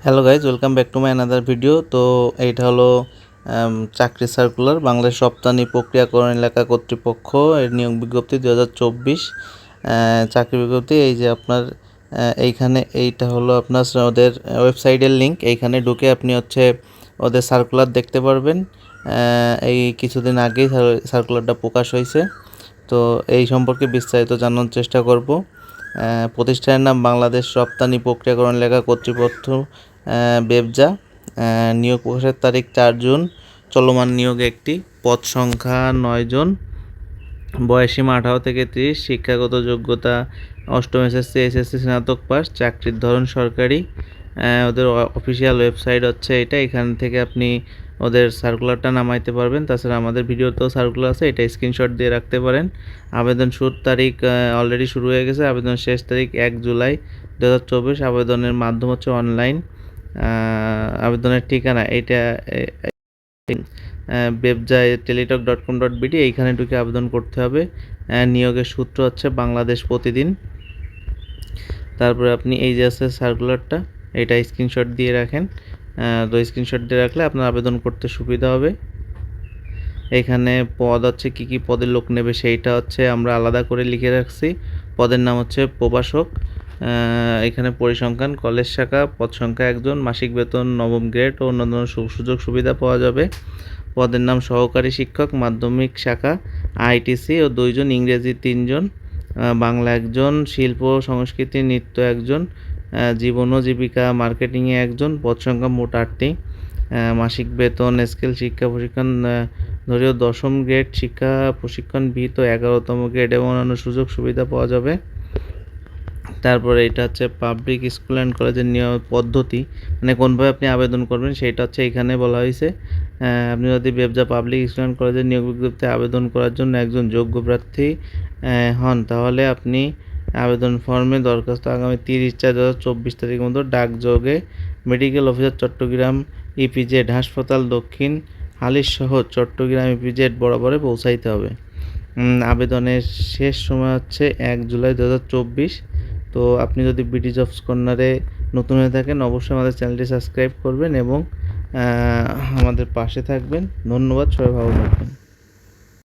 Hello guys, welcome back to my another video. তো এইটা হলো চাকরি সার্কুলার, বাংলাদেশ রপ্তানি প্রক্রিয়াকরণ এলাকা কর্তৃপক্ষ এর নিয়োগ বিজ্ঞপ্তি 2024 চাকরি বিজ্ঞপ্তি। এই যে আপনার এইখানে এইটা হলো আপনার ওদের ওয়েবসাইটের লিঙ্ক। এইখানে ঢুকে আপনি ওদের সার্কুলার দেখতে পারবেন। এই কিছুদিন আগেই সার্কুলারটা প্রকাশ হয়েছে, তো এই সম্পর্কে বিস্তারিত জানার চেষ্টা করব। প্রতিষ্ঠানের নাম বাংলাদেশ রপ্তানি প্রক্রিয়াকরণ এলাকা কর্তৃপক্ষ, বেবজা। নিয়োগ প্রকাশের তারিখ 4 জুন। চলমান নিয়োগ একটি, পদ সংখ্যা 9 জন, বয়সীমা 18 থেকে 30, শিক্ষাগত যোগ্যতা অষ্টম এসএসসি, এসএসসি স্নাতক পাস, চাকরির ধরন সরকারি। ওদের অফিসিয়াল ওয়েবসাইট হচ্ছে এটা, এখান থেকে আপনি ওদের সার্কুলারটা নামাইতে পারবেন। তাছাড়া আমাদের ভিডিওতেও সার্কুলার আছে, এটা স্ক্রিনশট দিয়ে রাখতে পারেন। আবেদন শুরুর তারিখ অলরেডি শুরু হয়ে গেছে। আবেদন শেষ তারিখ 1 জুলাই 2024। আবেদনের মাধ্যম হচ্ছে অনলাইন। আবেদনের ঠিকানা এটা বেবজায় টেলিটক.com.bd, এইখানে ঢুকে আবেদন করতে হবে। নিয়োগের সূত্র হচ্ছে বাংলাদেশ প্রতিদিন। তারপরে আপনি এই যে আছে সার্কুলারটা, এটা স্ক্রিনশট দিয়ে রাখেন। তো স্ক্রিনশট দিয়ে রাখলে আপনার আবেদন করতে সুবিধা হবে। এখানে পদ হচ্ছে কী কী পদের লোক নেবে সেইটা আমরা আলাদা করে লিখে রাখছি। পদের নাম হচ্ছে প্রভাষক। এখানে পরিসংখ্যান কলেজ শাখা, পদ সংখ্যা 1 জন, মাসিক বেতন নবম গ্রেড ও অন্যান্য সুযোগ সুবিধা পাওয়া যাবে। পদের নাম সহকারী শিক্ষক মাধ্যমিক শাখা আইটিসি ও 2 জন, ইংরেজি 3 জন, বাংলা 1 জন, শিল্প সংস্কৃতি নৃত্য 1 জন, জীবন ও জীবিকা মার্কেটিংয়ে 1 জন। পদ সংখ্যা মোট 8টি। মাসিক বেতন স্কেল শিক্ষা প্রশিক্ষণ ধরেও 10ম গ্রেড শিক্ষা প্রশিক্ষণ বিহিত 11তম গ্রেড এবং অন্যান্য সুযোগ সুবিধা পাওয়া যাবে। তারপরে এটা হচ্ছে পাবলিক স্কুল অ্যান্ড কলেজের নিয়োগ পদ্ধতি, মানে কোনভাবে আপনি আবেদন করবেন সেটা এখানে বলা হয়েছে। আপনি যদি বেবজা পাবলিক স্কুল অ্যান্ড কলেজের নিয়োগ বিজ্ঞপ্তিতে আবেদন করার জন্য একজন যোগ্য প্রার্থী হন, তাহলে আপনি আবেদন ফর্মে দরখাস্ত আগামী 30/4/2024 তারিখের মধ্যে ডাকযোগে মেডিকেল অফিসার চট্টগ্রাম ইপিজেড হাসপাতাল দক্ষিণ হালিশহর চট্টগ্রাম ইপিজেড বরাবরে পৌঁছাইতে হবে। আবেদনের শেষ সময় 1 জুলাই 2024। তো আপনি যদি বিডি জবস কর্নারে নতুন হয়ে থাকেন, অবশ্যই আমাদের চ্যানেলটি সাবস্ক্রাইব করবেন এবং আমাদের পাশে থাকবেন। ধন্যবাদ, সবাই ভালো থাকবেন।